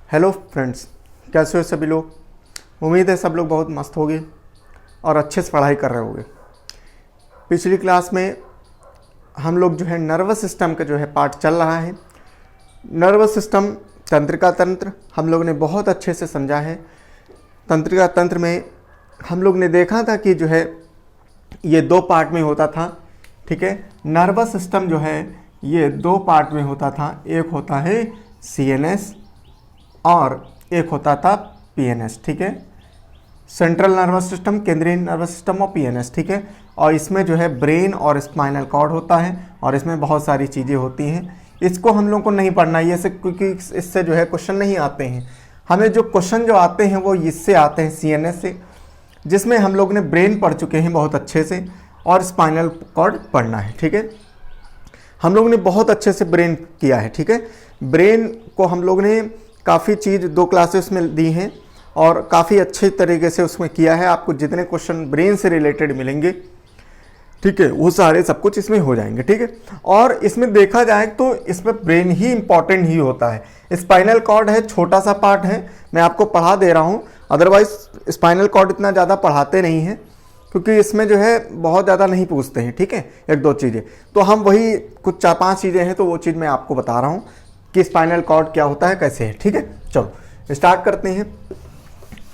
Hello friends, कैसे हो सभी लोग। उम्मीद है सब लोग बहुत मस्त होंगे और अच्छे से पढ़ाई कर रहे होंगे। पिछली क्लास में हम लोग जो है नर्वस सिस्टम का जो है पार्ट चल रहा है। नर्वस सिस्टम तंत्रिका तंत्र हम लोग ने बहुत अच्छे से समझा है। तंत्रिका तंत्र में हम लोग ने देखा था कि जो है ये दो पार्ट में होता था, ठीक है। नर्वस सिस्टम जो है ये दो पार्ट में होता था, एक होता है सीएनएस और एक होता था पीएनएस, ठीक है। सेंट्रल नर्वस सिस्टम, केंद्रीय नर्वस सिस्टम और पीएनएस, ठीक है। और इसमें जो है ब्रेन और स्पाइनल कॉर्ड होता है और इसमें बहुत सारी चीज़ें होती हैं। इसको हम लोग को नहीं पढ़ना है ये क्योंकि इससे जो है क्वेश्चन नहीं आते हैं। हमें जो क्वेश्चन जो आते हैं वो इससे आते हैं, सीएनएस से, जिसमें हम लोग ने ब्रेन पढ़ चुके हैं बहुत अच्छे से और स्पाइनल कॉर्ड पढ़ना है, ठीक है। हम लोग ने बहुत अच्छे से ब्रेन किया है, ठीक है। ब्रेन को हम लोग ने काफ़ी चीज़ दो क्लासेस में दी हैं और काफ़ी अच्छे तरीके से उसमें किया है। आपको जितने क्वेश्चन ब्रेन से रिलेटेड मिलेंगे, ठीक है, वो सारे सब कुछ इसमें हो जाएंगे, ठीक है। और इसमें देखा जाए तो इसमें ब्रेन ही इंपॉर्टेंट ही होता है। स्पाइनल कॉर्ड है, छोटा सा पार्ट है, मैं आपको पढ़ा दे रहा हूँ। अदरवाइज स्पाइनल कॉर्ड इतना ज़्यादा पढ़ाते नहीं हैं क्योंकि इसमें जो है बहुत ज़्यादा नहीं पूछते हैं, ठीक है। एक दो चीज़ें तो हम वही कुछ 4-5 चीज़ें हैं तो वो चीज़ मैं आपको बता रहा हूँ कि स्पाइनल कॉर्ड क्या होता है, कैसे है, ठीक है। चलो स्टार्ट करते हैं।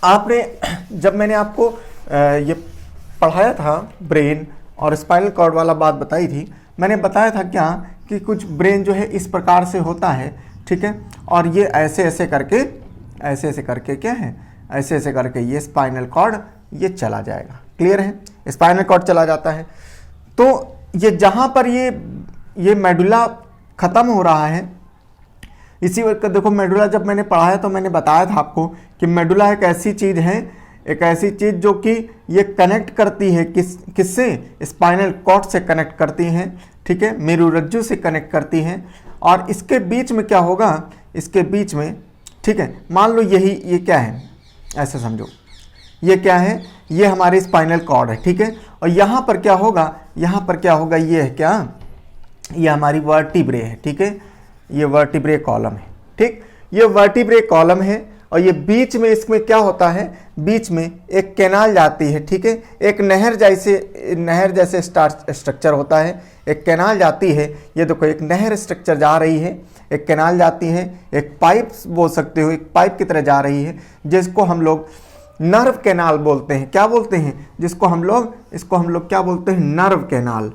आपने जब मैंने आपको ये पढ़ाया था ब्रेन और स्पाइनल कॉर्ड वाला बात बताई थी, मैंने बताया था क्या कि कुछ ब्रेन जो है इस प्रकार से होता है, ठीक है। और ये ऐसे ऐसे करके क्या है, ऐसे ऐसे करके ये स्पाइनल कॉर्ड ये चला जाएगा। क्लियर है, स्पाइनल कॉर्ड चला जाता है। तो ये जहाँ पर ये मेडुला ख़त्म हो रहा है, इसी वक्त देखो मेडुला जब मैंने पढ़ाया तो मैंने बताया था आपको कि मेडुला एक ऐसी चीज़ है, एक ऐसी चीज़ जो कि ये कनेक्ट करती है किससे, स्पाइनल कॉर्ड से कनेक्ट करती हैं, ठीक है, मेरुरज्जु से कनेक्ट करती हैं। और इसके बीच में क्या होगा, इसके बीच में, ठीक है, मान लो ये क्या है, ऐसे समझो ये क्या है, ये हमारी स्पाइनल कॉर्ड है, ठीक है। और यहाँ पर क्या होगा, यहाँ पर क्या होगा, ये है क्या, ये हमारी वर्टिब्रे है, ठीक है, ये वर्टिब्रे कॉलम है, ठीक। ये वर्टिब्रे कॉलम है और ये बीच में इसमें क्या होता है, बीच में एक कैनाल जाती है, ठीक है। एक नहर जैसे स्ट्रक्चर होता है, एक कैनाल जाती है। ये देखो एक नहर स्ट्रक्चर जा रही है, एक कैनाल जाती है, एक पाइप बोल सकते हो, एक पाइप की तरह जा रही है, जिसको हम लोग नर्व कैनाल बोलते हैं। क्या बोलते हैं, इसको हम लोग क्या बोलते हैं, नर्व कैनाल,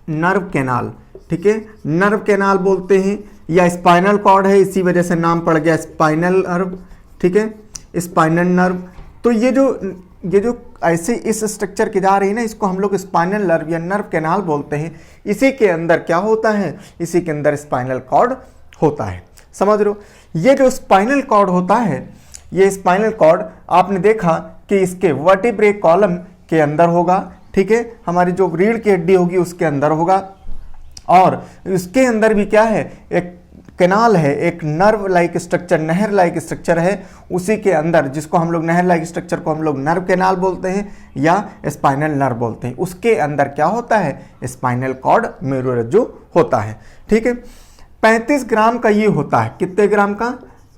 नर्व कैनाल, ठीक है, नर्व कैनाल बोलते हैं। या स्पाइनल कॉर्ड है, इसी वजह से नाम पड़ गया स्पाइनल नर्व, ठीक है, स्पाइनल नर्व। तो ये जो ऐसे इस स्ट्रक्चर की जा रही है ना, इसको हम लोग स्पाइनल नर्व या नर्व कैनाल बोलते हैं। इसी के अंदर क्या होता है, इसी के अंदर स्पाइनल कॉर्ड होता है, समझ रहे हो। ये जो स्पाइनल कॉर्ड होता है, ये स्पाइनल कॉर्ड आपने देखा कि इसके वर्टिब्रे कॉलम के अंदर होगा, ठीक है, हमारी जो रीढ़ की हड्डी होगी उसके अंदर होगा। और इसके अंदर भी क्या है, एक कैनाल है, एक नर्व लाइक स्ट्रक्चर, नहर लाइक स्ट्रक्चर है उसी के अंदर, जिसको हम लोग नहर लाइक स्ट्रक्चर को हम लोग नर्व कैनाल बोलते हैं या स्पाइनल नर्व बोलते हैं। उसके अंदर क्या होता है, स्पाइनल कॉर्ड, मेरुरज्जु होता है, ठीक है। 35 ग्राम का ये होता है, कितने ग्राम का,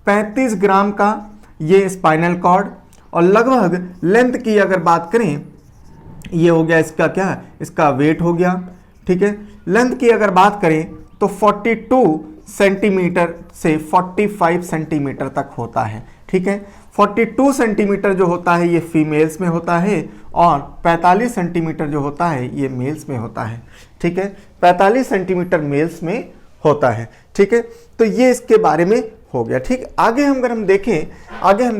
35 ग्राम का ये स्पाइनल कॉर्ड। और लगभग लेंथ की अगर बात करें, ये हो गया इसका क्या, इसका वेट हो गया, ठीक है। लेंथ की अगर बात करें तो 42 सेंटीमीटर से 45 सेंटीमीटर तक होता है, ठीक है। 42 सेंटीमीटर जो होता है ये फीमेल्स में होता है और 45 सेंटीमीटर जो होता है ये मेल्स में होता है, ठीक है। 45 सेंटीमीटर मेल्स में होता है, ठीक है। तो ये इसके बारे में हो गया, ठीक। आगे हम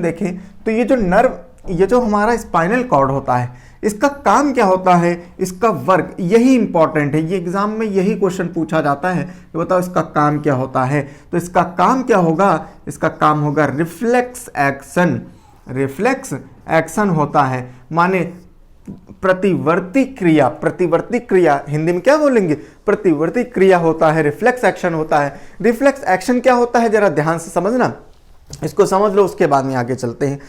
देखें तो ये जो नर्व, ये जो हमारा स्पाइनल कॉर्ड होता है, इसका काम क्या होता है, इसका वर्क, यही इंपॉर्टेंट है। ये एग्जाम में यही क्वेश्चन पूछा जाता है कि बताओ इसका काम क्या होता है। तो इसका काम क्या होगा, इसका काम होगा रिफ्लेक्स एक्शन। रिफ्लेक्स एक्शन होता है माने प्रतिवर्ती क्रिया, हिंदी में क्या बोलेंगे, प्रतिवर्ती क्रिया होता है, रिफ्लेक्स एक्शन होता है। रिफ्लेक्स एक्शन क्या होता है, जरा ध्यान से समझना, इसको समझ लो, उसके बाद में आगे चलते हैं।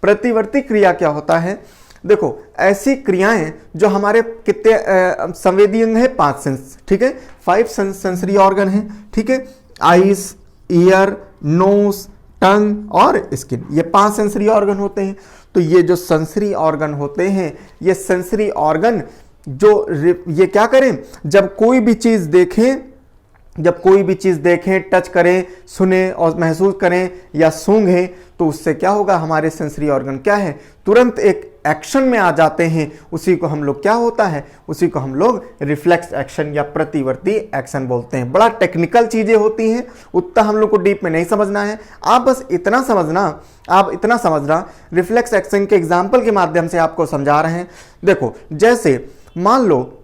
प्रतिवर्ती क्रिया क्या होता है, देखो ऐसी क्रियाएं जो हमारे कितने संवेदी अंग है, 5 सेंस, ठीक है, 5 सेंसरी ऑर्गन है, ठीक है, आईज, ईयर, नोज, टंग और स्किन, ये 5 सेंसरी ऑर्गन होते हैं। तो ये जो सेंसरी ऑर्गन होते हैं, ये सेंसरी ऑर्गन जो ये क्या करें, जब कोई भी चीज देखें, टच करें, सुने और महसूस करें या सूंघें, तो उससे क्या होगा, हमारे सेंसरी ऑर्गन क्या है, तुरंत एक एक्शन में आ जाते हैं। उसी को हम लोग क्या होता है, उसी को हम लोग रिफ्लेक्स एक्शन या प्रतिवर्ती एक्शन बोलते हैं। बड़ा टेक्निकल चीजें होती हैं, उतना हम लोग को डीप में नहीं समझना है। आप बस इतना समझना, रिफ्लेक्स एक्शन के एग्जाम्पल के माध्यम से आपको समझा रहे हैं। देखो, जैसे मान लो,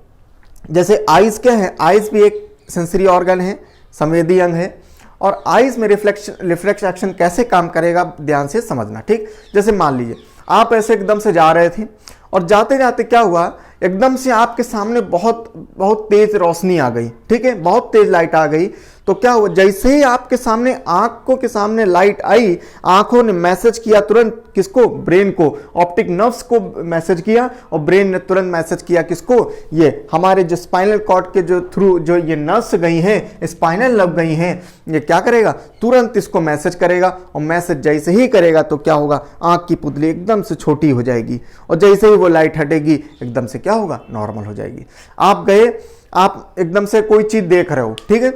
जैसे आइज क्या है, आइज भी एक सेंसरी ऑर्गन है, संवेदी अंग है। और आइज में रिफ्लेक्स एक्शन कैसे काम करेगा, ध्यान से समझना, ठीक। जैसे मान लीजिए आप ऐसे एकदम से जा रहे थे और जाते जाते क्या हुआ, एकदम से आपके सामने बहुत बहुत तेज रोशनी आ गई, ठीक है, बहुत तेज लाइट आ गई। तो क्या हुआ, जैसे ही आपके सामने, आंखों के सामने लाइट आई, आंखों ने मैसेज किया तुरंत किसको, ब्रेन को, ऑप्टिक नर्व्स को मैसेज किया, और ब्रेन ने तुरंत मैसेज किया किसको, ये हमारे जो स्पाइनल कॉर्ड के जो थ्रू जो ये नर्व्स गई हैं, स्पाइनल नर्व गई हैं, ये क्या करेगा, तुरंत इसको मैसेज करेगा। और मैसेज जैसे ही करेगा तो क्या होगा, आंख की पुतली एकदम से छोटी हो जाएगी, और जैसे ही वो लाइट हटेगी एकदम से क्या होगा, नॉर्मल हो जाएगी। आप गए, आप एकदम से कोई चीज देख रहे हो, ठीक है,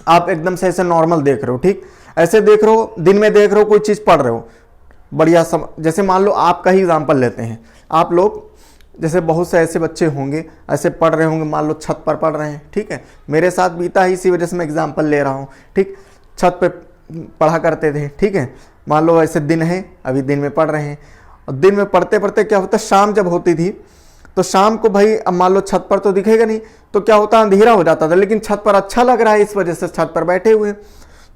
आप एकदम से ऐसे नॉर्मल देख रहे हो, ठीक, ऐसे देख रहे हो, दिन में देख रहे हो, कोई चीज पढ़ रहे हो, बढ़िया जैसे मान लो आपका ही एग्जांपल लेते हैं। आप लोग जैसे बहुत से ऐसे बच्चे होंगे, ऐसे पढ़ रहे होंगे, मान लो छत पर पढ़ रहे हैं, ठीक है, मेरे साथ बीता है, इसी वजह से मैं एग्जांपल ले रहा हूँ, ठीक। छत पे पढ़ा करते थे, ठीक है, मान लो ऐसे दिन है, अभी दिन में पढ़ रहे हैं, और दिन में पढ़ते पढ़ते क्या होता, शाम जब होती थी तो शाम को भाई, अब मान लो छत पर तो दिखेगा नहीं, तो क्या होता, अंधेरा हो जाता था। लेकिन छत पर अच्छा लग रहा है, इस वजह से छत पर बैठे हुए,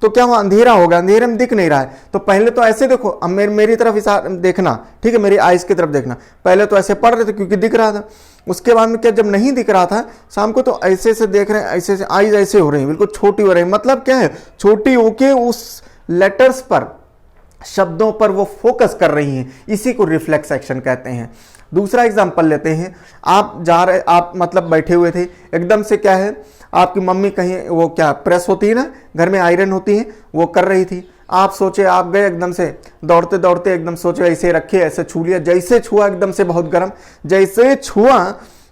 तो क्या हुआ, अंधेरा हो गया, अंधेरे में दिख नहीं रहा है। तो पहले तो ऐसे देखो, अब मेरी तरफ देखना, ठीक है, मेरी आइज की तरफ देखना। पहले तो ऐसे पढ़ रहे थे क्योंकि दिख रहा था, उसके बाद में क्या, जब नहीं दिख रहा था शाम को, तो ऐसे से देख रहे हैं, ऐसे से आइज ऐसे हो रही है, बिल्कुल छोटी हो रही है। मतलब क्या है, छोटी होके उस लेटर्स पर, शब्दों पर वो फोकस कर रही हैं, इसी को रिफ्लेक्स एक्शन कहते हैं। दूसरा एग्जांपल लेते हैं, आप जा रहे, आप मतलब बैठे हुए थे, एकदम से क्या है, आपकी मम्मी कहीं, वो क्या प्रेस होती है ना, घर में आयरन होती है, वो कर रही थी। आप सोचे, आप गए एकदम से दौड़ते दौड़ते, एकदम सोचे ऐसे रखे, ऐसे छू लिया, जैसे छुआ एकदम से बहुत गर्म, जैसे छुआ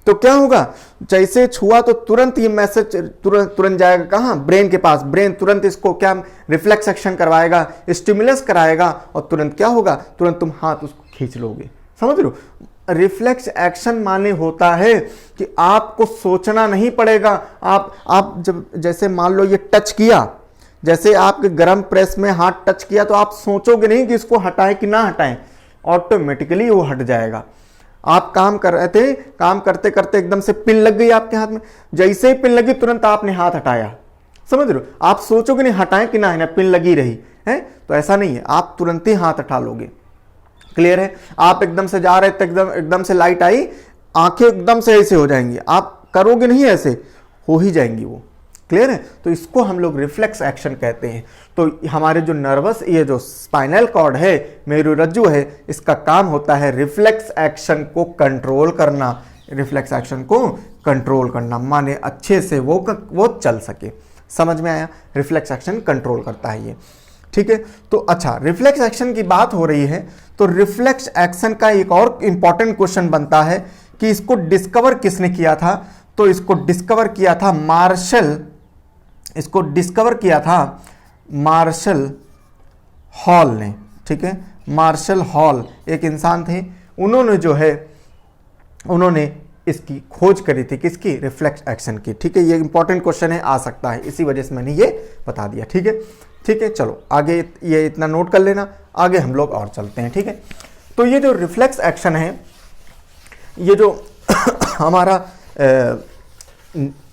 तो क्या होगा, जैसे छुआ तो तुरंत ये मैसेज तुरंत जाएगा कहाँ, ब्रेन के पास। ब्रेन तुरंत इसको क्या, रिफ्लेक्स एक्शन करवाएगा, स्टिमुलस कराएगा, और तुरंत क्या होगा, तुरंत तुम हाथ उसको खींच लोगे। समझ लो, रिफ्लेक्स एक्शन माने होता है कि आपको सोचना नहीं पड़ेगा। आप जब जैसे मान लो ये टच किया, जैसे आपके गर्म प्रेस में हाथ टच किया, तो आप सोचोगे नहीं कि इसको हटाएं कि ना हटाएं, ऑटोमेटिकली वो हट जाएगा। आप काम कर रहे थे, काम करते करते एकदम से पिन लग गई आपके हाथ में, जैसे ही पिन लगी तुरंत आपने हाथ हटाया। समझ रहे हो, आप सोचोगे नहीं हटाएं कि ना, पिन लगी रही है, तो ऐसा नहीं है, आप तुरंत ही हाथ हटा लोगे। क्लियर है। आप एकदम से जा रहे थे, एकदम से लाइट आई, आंखें एकदम से ऐसे हो जाएंगी, आप करोगे नहीं, ऐसे हो ही जाएंगी वो। क्लियर है। तो इसको हम लोग रिफ्लेक्स एक्शन कहते हैं। तो हमारे जो नर्वस, ये जो स्पाइनल कॉर्ड है, मेरुरज्जु है, इसका काम होता है रिफ्लेक्स एक्शन को कंट्रोल करना। रिफ्लेक्स एक्शन को कंट्रोल करना माने अच्छे से वो चल सके। समझ में आया? रिफ्लेक्स एक्शन कंट्रोल करता है ये। ठीक है। तो अच्छा, रिफ्लेक्स एक्शन की बात हो रही है, तो रिफ्लेक्स एक्शन का एक और इंपॉर्टेंट क्वेश्चन बनता है कि इसको डिस्कवर किसने किया था? तो इसको डिस्कवर किया था मार्शल हॉल ने। ठीक है, मार्शल हॉल एक इंसान थे, उन्होंने इसकी खोज करी थी, किसकी? रिफ्लेक्स एक्शन की। ठीक है, ये इंपॉर्टेंट क्वेश्चन है, आ सकता है, इसी वजह से मैंने ये बता दिया। ठीक है, ठीक है, चलो आगे ये इतना नोट कर लेना, आगे हम लोग और चलते हैं। ठीक है, तो ये जो रिफ्लेक्स एक्शन है, ये जो हमारा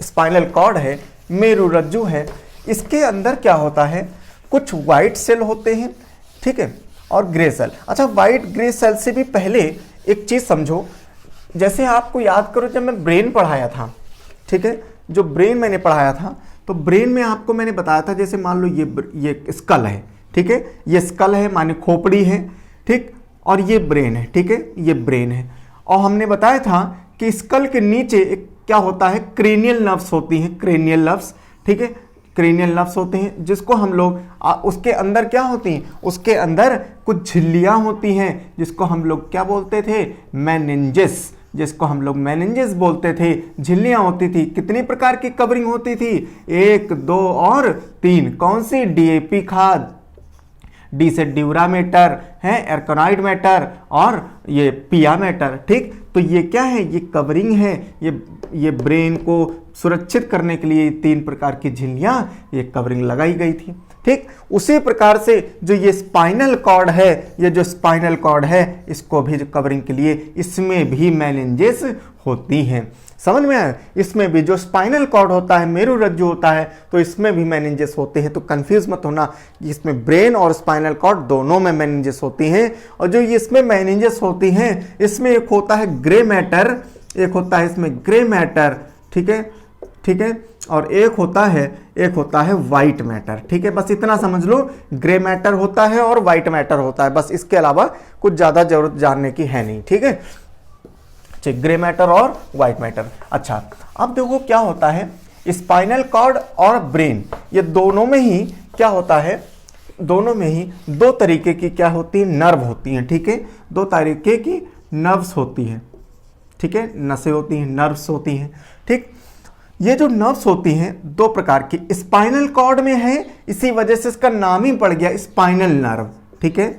स्पाइनल कॉर्ड है, मेरुरज्जु है, इसके अंदर क्या होता है? कुछ वाइट सेल होते हैं, ठीक है, और ग्रे सेल। अच्छा, वाइट ग्रे सेल से भी पहले एक चीज समझो, जैसे आपको याद करो जब मैं ब्रेन पढ़ाया था, ठीक है, जो ब्रेन मैंने पढ़ाया था, तो ब्रेन में आपको मैंने बताया था, जैसे मान लो ये स्कल है, ठीक है, ये स्कल है माने खोपड़ी है, ठीक, और ये ब्रेन है, ठीक है, ये ब्रेन है। और हमने बताया था कि स्कल के नीचे एक क्या होता है? क्रेनियल नर्व्स होती हैं, क्रेनियल नर्व्स। ठीक है, क्रेनियल नर्व्स होते हैं, जिसको हम लोग उसके अंदर क्या होती हैं, उसके अंदर कुछ झिल्लियां होती हैं जिसको हम लोग क्या बोलते थे, मेनिंजेस, जिसको हम लोग मेनिंजेस बोलते थे। झिल्लियां होती थी, कितनी प्रकार की कवरिंग होती थी, 1, 2 और 3। कौन सी, डीएपी खाद, डी से ड्यूरामेटर है, एर्कोनाइड मैटर और ये पिया मैटर। ठीक, तो ये क्या है, ये कवरिंग है, ये ब्रेन को सुरक्षित करने के लिए 3 प्रकार की झिल्लियां ये कवरिंग लगाई गई थी। ठीक, उसी प्रकार से जो ये स्पाइनल कॉर्ड है, ये जो स्पाइनल कॉर्ड है, इसको भी जो कवरिंग के लिए इसमें भी मेनिंजेस होती हैं। समझ में आया, इसमें भी जो स्पाइनल कॉर्ड होता है, मेरुरज्जु होता है, तो इसमें भी मेनिंजेस होते हैं। तो कंफ्यूज मत होना, इसमें ब्रेन और स्पाइनल कॉर्ड दोनों में मेनिंजेस होती हैं। और जो इसमें मेनिंजेस होती हैं, इसमें एक होता है ग्रे मैटर, एक होता है इसमें ग्रे मैटर, ठीक है, ठीक है, और एक होता है व्हाइट मैटर। ठीक है, बस इतना समझ लो, ग्रे मैटर होता है और व्हाइट मैटर होता है, बस इसके अलावा कुछ ज्यादा जरूरत जानने की है नहीं। ठीक है, ग्रे मैटर और व्हाइट मैटर। अच्छा, अब देखो क्या होता है, स्पाइनल कॉर्ड और ब्रेन, ये दोनों में ही क्या होता है, दोनों में ही 2 तरीके की क्या होती है, नर्व होती हैं। ठीक है, 2 तरीके की नर्व्स होती हैं। ठीक है, नसें होती हैं, नर्व्स होती हैं। ठीक, ये जो नर्व्स होती हैं 2 प्रकार की, स्पाइनल कॉर्ड में है, इसी वजह से इसका नाम ही पड़ गया स्पाइनल नर्व। ठीक है,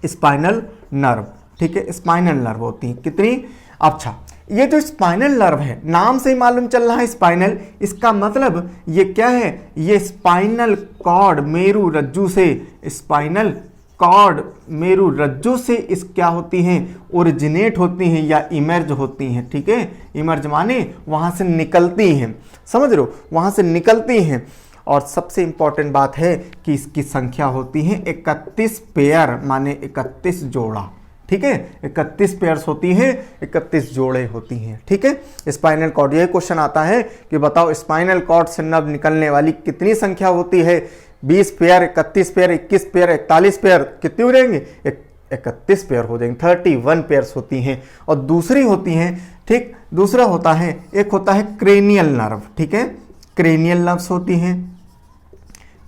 स्पाइनल नर्व। ठीक है, स्पाइनल नर्व होती हैं कितनी। अच्छा, ये जो स्पाइनल नर्व है, नाम से ही मालूम चल रहा है स्पाइनल, इसका मतलब ये क्या है, ये स्पाइनल कॉर्ड मेरुरज्जु से, स्पाइनल कॉर्ड मेरुरज्जु से इस क्या होती हैं, ओरिजिनेट होती हैं या इमर्ज होती हैं। ठीक है, इमर्ज माने वहां से निकलती हैं, समझ रहे हो, वहां से निकलती हैं। और सबसे इंपॉर्टेंट बात है कि इसकी संख्या होती है 31 पेयर, माने 31 जोड़ा। ठीक है, 31 पेयर्स होती हैं, 31 जोड़े होती हैं। ठीक है, स्पाइनल कॉर्ड, यही क्वेश्चन आता है कि बताओ स्पाइनल कॉर्ड से नर्व निकलने वाली कितनी संख्या होती है, 20 पेयर, 31 पेयर, 21 पेयर, 41 पेयर, कितनी हो जाएंगे, 31 पेयर हो जाएंगे, 31 पेयर्स होती हैं। और दूसरी होती हैं, ठीक, दूसरा होता है, एक होता है क्रेनियल नर्व। ठीक है, क्रेनियल नर्व्स होती हैं,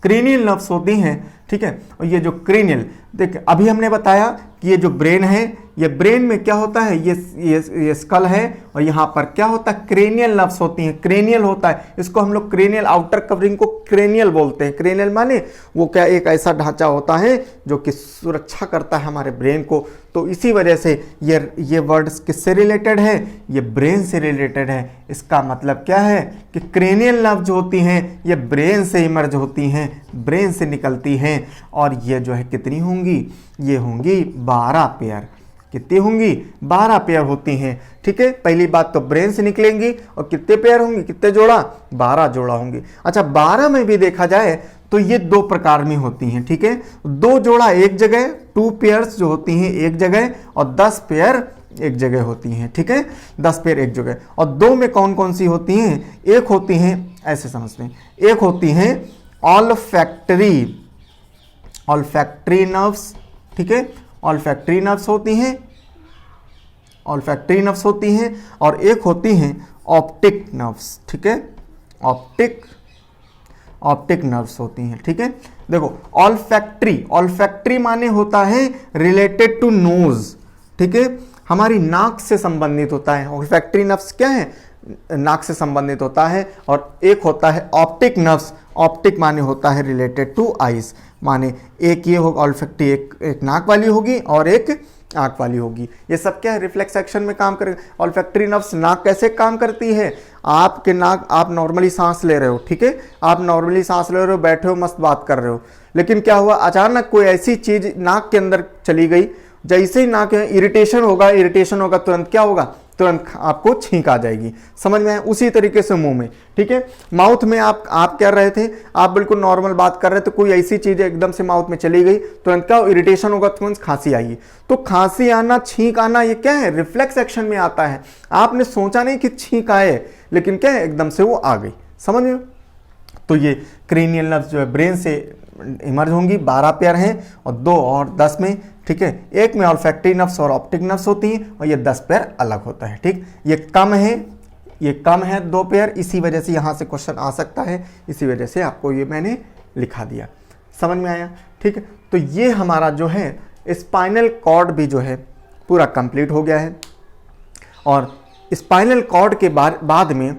क्रेनियल नर्व्स होती हैं। ठीक है, और ये जो क्रेनियल, देख अभी हमने बताया कि ये जो ब्रेन है, ये ब्रेन में क्या होता है, ये स्कल है, और यहाँ पर क्या होता है, क्रेनियल नर्व्स होती हैं, क्रेनियल होता है, इसको हम लोग क्रेनियल, आउटर कवरिंग को क्रेनियल बोलते हैं। क्रेनियल माने वो क्या, एक ऐसा ढांचा होता है जो कि सुरक्षा करता है हमारे ब्रेन को। तो इसी वजह से ये वर्ड किससे रिलेटेड है, ये ब्रेन से रिलेटेड है। इसका मतलब क्या है कि क्रेनियल नर्व जो होती हैं ये ब्रेन से इमर्ज होती हैं, ब्रेन से निकलती हैं। और ये जो है कितनी होंगी, ये होंगी 12 पेयर। कितनी होंगी, 12 पेयर होती हैं। ठीक है, पहली बात तो ब्रेन से निकलेंगी, और कितने पेयर होंगी, कितने जोड़ा, 12 जोड़ा होंगी। अच्छा, 12 में भी देखा जाए तो ये 2 प्रकार में होती हैं। ठीक है, 2 जोड़ा एक जगह, 2 पेयर्स जो होती हैं एक जगह, और 10 पेयर एक जगह होती हैं। ठीक है, 10 पेयर एक जगह। और 2 में कौन कौन सी होती हैं, एक होती हैं, ऐसे समझते हैं, एक होती हैं ऑल्फैक्टरी, ऑल्फैक्टरी नर्व्स। ठीक है, ऑल्फैक्टरी नर्व्स होती हैं, ऑल्फैक्टरी नर्व्स होती हैं, और एक होती हैं ऑप्टिक नर्व्स। ठीक है, ऑप्टिक नर्व्स होती हैं। ठीक है, देखो ऑल्फैक्टरी, ऑल्फैक्टरी माने होता है रिलेटेड टू नोज। ठीक है, हमारी नाक से संबंधित होता है। ऑल्फैक्टरी नर्व्स क्या है, नाक से संबंधित होता है। और एक होता है ऑप्टिक नर्व्स, ऑप्टिक माने होता है रिलेटेड टू आइज, माने एक ये होगा ऑल्फैक्टरी, एक नाक वाली होगी और एक आंख वाली होगी। ये सब क्या है, रिफ्लेक्स एक्शन में काम करेगा। ऑल्फैक्टरी नर्व्स, नाक कैसे काम करती है, आपके नाक, आप नॉर्मली सांस ले रहे हो, ठीक है, आप नॉर्मली सांस ले रहे हो, बैठे हो, मस्त बात कर रहे हो, लेकिन क्या हुआ, अचानक कोई ऐसी चीज नाक के अंदर चली गई, जैसे ही नाक में इरिटेशन होगा, तुरंत क्या होगा, तुरंत आपको छींक आ जाएगी। समझ में आया, उसी तरीके से मुंह में। ठीक है, माउथ में आप क्या रहे थे, आप बिल्कुल नॉर्मल बात कर रहे थे, कोई ऐसी चीज एकदम से माउथ में चली गई, तुरंत क्या इरिटेशन होगा, तुरंत खांसी आएगी। तो खांसी आना, छींक आना, ये क्या है, रिफ्लेक्स एक्शन में आता है। आपने सोचा नहीं कि छींक आए, लेकिन क्या है, एकदम से वो आ गई। समझ में, तो ये क्रेनियल नर्व्स जो है ब्रेन से इमर्ज होंगी, 12 पेयर हैं, और 2 और 10 में। ठीक है, एक में ऑल्फैक्टरी नर्व्स और ऑप्टिक नर्व्स होती हैं, और ये 10 पेयर अलग होता है। ठीक, ये कम है, ये कम है 2 पेयर, इसी वजह से यहाँ से क्वेश्चन आ सकता है, इसी वजह से आपको ये मैंने लिखा दिया। समझ में आया? ठीक है, तो ये हमारा जो है स्पाइनल कॉर्ड भी जो है पूरा कंप्लीट हो गया है। और स्पाइनल कॉर्ड के बाद में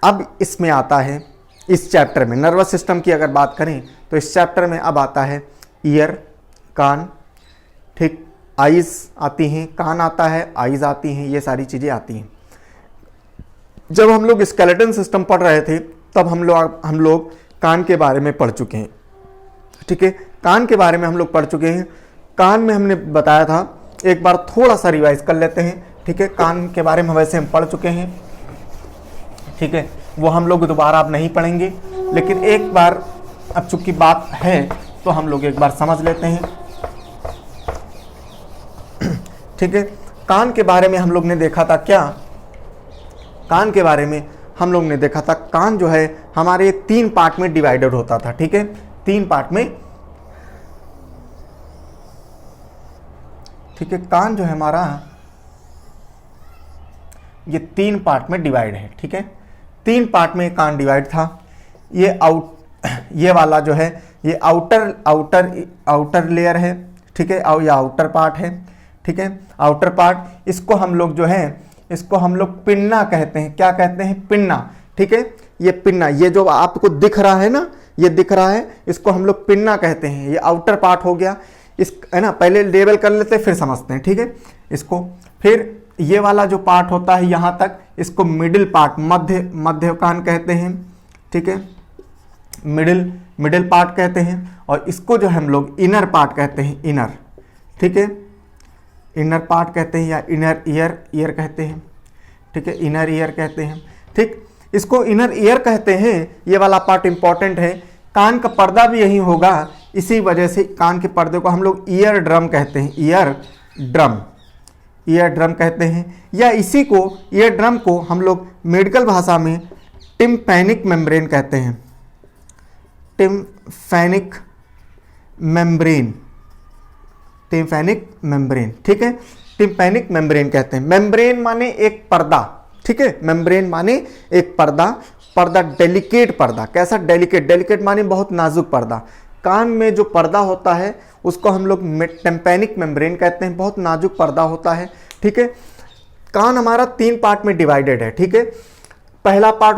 अब इसमें आता है, इस चैप्टर में नर्वस सिस्टम की अगर बात करें तो इस चैप्टर में अब आता है ईयर, कान, ठीक, आइज़ आती हैं, कान आता है, आइज़ आती हैं, ये सारी चीज़ें आती हैं। जब हम लोग स्केलेटन सिस्टम पढ़ रहे थे तब हम लोग कान के बारे में पढ़ चुके हैं। ठीक है, कान के बारे में हम लोग पढ़ चुके हैं। कान में हमने बताया था, एक बार थोड़ा सा रिवाइज कर लेते हैं। ठीक है, कान के बारे में वैसे हम पढ़ चुके हैं। ठीक है, वो हम लोग दोबारा अब नहीं पढ़ेंगे, लेकिन एक बार अब चूंकि बात है तो हम लोग एक बार समझ लेते हैं। ठीक है, कान के बारे में हम लोग ने देखा था क्या, कान के बारे में हम लोग ने देखा था, कान जो है हमारे 3 पार्ट में डिवाइडेड होता था। ठीक है, 3 पार्ट में। ठीक है, कान जो है हमारा ये 3 पार्ट में डिवाइड है। ठीक है, 3 पार्ट में कान डिवाइड था। ये वाला जो है ये आउटर लेयर है। ठीक है, या आउटर पार्ट है। ठीक है, आउटर पार्ट, इसको हम लोग जो है इसको हम लोग पिन्ना कहते हैं। क्या कहते हैं? पिन्ना। ठीक है, ये पिन्ना, ये जो आपको दिख रहा है ना, ये दिख रहा है, इसको हम लोग पिन्ना कहते हैं। ये आउटर पार्ट हो गया, इस है ना, पहले लेबल कर लेते हैं फिर समझते हैं। ठीक है, इसको फिर ये वाला जो पार्ट होता है यहाँ तक, इसको मिडिल पार्ट, मध्य कान कहते हैं। ठीक है, मिडिल पार्ट कहते हैं। और इसको जो हम लोग इनर पार्ट कहते हैं, इनर। ठीक है, इनर पार्ट कहते हैं या इनर ईयर कहते हैं। ठीक है, इनर ईयर कहते हैं। ठीक, इसको इनर ईयर कहते हैं। ये वाला पार्ट इंपॉर्टेंट है। कान का पर्दा भी यही होगा, इसी वजह से कान के पर्दे को हम लोग ईयर ड्रम कहते हैं। ईयर ड्रम कहते हैं, या इसी को ईयर ड्रम को हम लोग मेडिकल भाषा में टिम्पैनिक मेम्ब्रेन कहते हैं। Tympanic membrane. ठीक है, टिम्पैनिक मेम्ब्रेन कहते हैं। मेम्ब्रेन माने एक पर्दा। ठीक है, मेम्ब्रेन माने एक पर्दा डेलिकेट पर्दा। कैसा? डेलिकेट माने बहुत नाजुक पर्दा। कान में जो पर्दा होता है उसको हम लोग टिम्पैनिक मेम्ब्रेन कहते हैं, बहुत नाजुक पर्दा होता है। ठीक है, कान हमारा 3 पार्ट में डिवाइडेड है। ठीक है, पहला पार्ट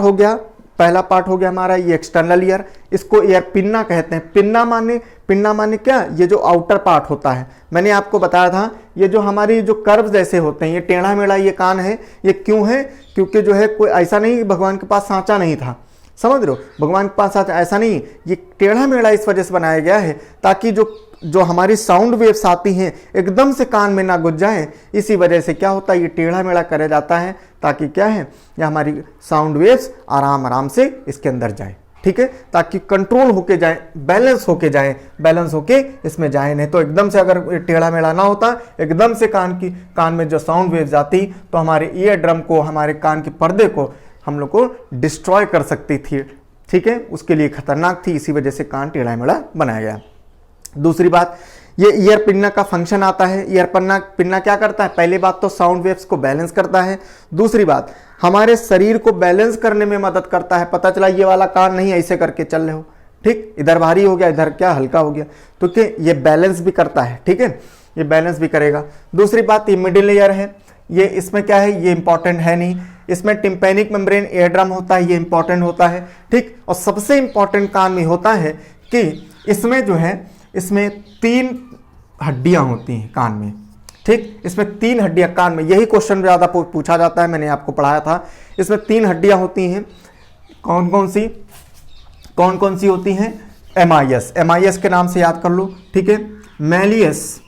हो गया हमारा ये एक्सटर्नल ईयर, इसको ईयर पिन्ना कहते हैं। पिन्ना माने क्या? ये जो आउटर पार्ट होता है, मैंने आपको बताया था, ये जो हमारी जो कर्व जैसे होते हैं, ये टेढ़ा मेढ़ा ये कान है। ये क्यों है? क्योंकि जो है कोई ऐसा नहीं, भगवान के पास सांचा नहीं था, समझ रहे हो, भगवान के पास सांचा ऐसा नहीं, ये टेढ़ा मेढ़ा इस वजह से बनाया गया है ताकि जो हमारी साउंड वेव्स आती हैं एकदम से कान में ना घुस जाए। इसी वजह से क्या होता है, ये टेढ़ा मेढ़ा करा जाता है ताकि क्या है, ये हमारी साउंड वेव्स आराम से इसके अंदर जाए। ठीक है, ताकि कंट्रोल होके जाए, बैलेंस होके इसमें जाए। नहीं तो एकदम से अगर टेढ़ा मेढ़ा ना होता, एकदम से कान में जो साउंड वेव्स आती तो हमारे ईयर ड्रम को, हमारे कान के पर्दे को हम लोग को डिस्ट्रॉय कर सकती थी। ठीक है, उसके लिए खतरनाक थी, इसी वजह से कान टेढ़ा मेढ़ा बनाया गया। दूसरी बात, ये ईयर पिन्ना का फंक्शन आता है। ईयर पिन्ना क्या करता है? पहली बात तो साउंड वेव्स को बैलेंस करता है। दूसरी बात, हमारे शरीर को बैलेंस करने में मदद करता है। पता चला ये वाला कान नहीं ऐसे करके चल रहे हो, ठीक, इधर भारी हो गया, इधर क्या हल्का हो गया, तो क्या ये बैलेंस भी करता है। ठीक है, ये बैलेंस भी करेगा। दूसरी बात, ये मिडिल ईयर है, ये इसमें क्या है, ये इंपॉर्टेंट है नहीं, इसमें टिम्पैनिक मेम्ब्रेन ईयर ड्रम होता है, ये इंपॉर्टेंट होता है। ठीक, और सबसे इंपॉर्टेंट कान में होता है कि इसमें जो है, इसमें 3 हड्डियां होती हैं कान में। ठीक, इसमें 3 हड्डियां कान में, यही क्वेश्चन ज़्यादा पूछा जाता है, मैंने आपको पढ़ाया था। इसमें 3 हड्डियां होती हैं। कौन कौन सी होती हैं? एमआईएस के नाम से याद कर लो। ठीक है, मैलियस,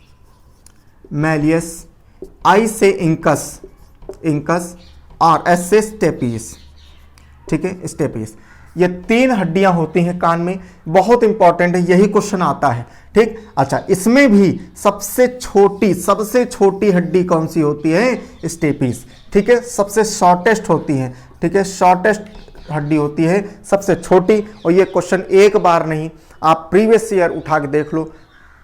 आई से इंकस और एस से स्टेपिस। ठीक है, स्टेपिस, ये 3 हड्डियां होती हैं कान में, बहुत इंपॉर्टेंट है, यही क्वेश्चन आता है। ठीक, अच्छा, इसमें भी सबसे छोटी हड्डी कौन सी होती है? स्टेपिस। ठीक है, सबसे शॉर्टेस्ट होती है। ठीक है, शॉर्टेस्ट हड्डी होती है, सबसे छोटी। और ये क्वेश्चन एक बार नहीं, आप प्रीवियस ईयर उठा के देख लो,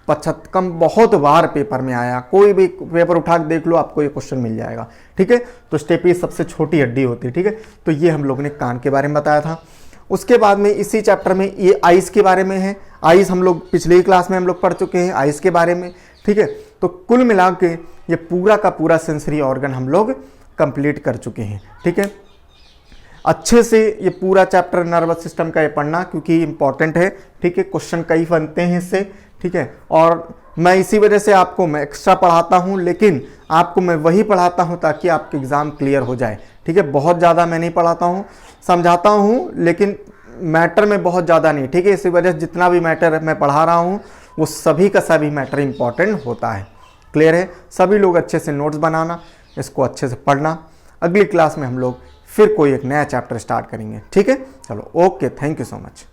कम बहुत बार पेपर में आया, कोई भी पेपर उठा के देख लो आपको ये क्वेश्चन मिल जाएगा। ठीक है, तो स्टेपीज सबसे छोटी हड्डी होती है। ठीक है, तो ये हम लोग ने कान के बारे में बताया था। उसके बाद में इसी चैप्टर में ये आइस के बारे में है। आइस हम लोग पिछले ही क्लास में हम लोग पढ़ चुके हैं आइस के बारे में। ठीक है, तो कुल मिला के ये पूरा का पूरा सेंसरी ऑर्गन हम लोग कंप्लीट कर चुके हैं। ठीक है, अच्छे से ये पूरा चैप्टर नर्वस सिस्टम का ये पढ़ना क्योंकि इंपॉर्टेंट है। ठीक है, क्वेश्चन कई बनते हैं इससे। ठीक है, और मैं इसी वजह से आपको मैं एक्स्ट्रा पढ़ाता हूँ, लेकिन आपको मैं वही पढ़ाता हूँ ताकि आपके एग्ज़ाम क्लियर हो जाए। ठीक है, बहुत ज़्यादा मैं नहीं पढ़ाता हूँ, समझाता हूँ लेकिन मैटर में बहुत ज़्यादा नहीं। ठीक है, इसी वजह से जितना भी मैटर मैं पढ़ा रहा हूँ वो सभी का सभी मैटर इंपॉर्टेंट होता है। क्लियर है? सभी लोग अच्छे से नोट्स बनाना, इसको अच्छे से पढ़ना। अगली क्लास में हम लोग फिर कोई एक नया चैप्टर स्टार्ट करेंगे। ठीक है, चलो okay, thank you so much.